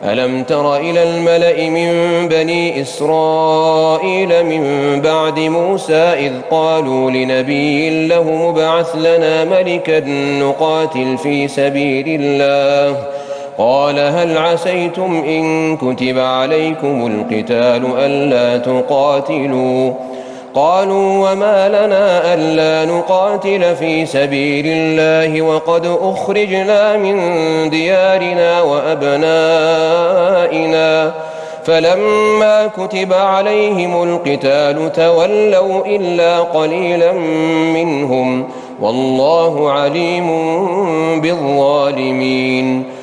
ألم تر إلى الملأ من بني إسرائيل من بعد موسى إذ قالوا لنبي له ابعث لنا ملكا نقاتل في سبيل الله قال هل عسيتم إن كتب عليكم القتال ألا تقاتلوا قالوا وما لنا ألا نقاتل في سبيل الله وقد أخرجنا من ديارنا وأبنائنا فلما كتب عليهم القتال تولوا إلا قليلا منهم والله عليم بالظالمين.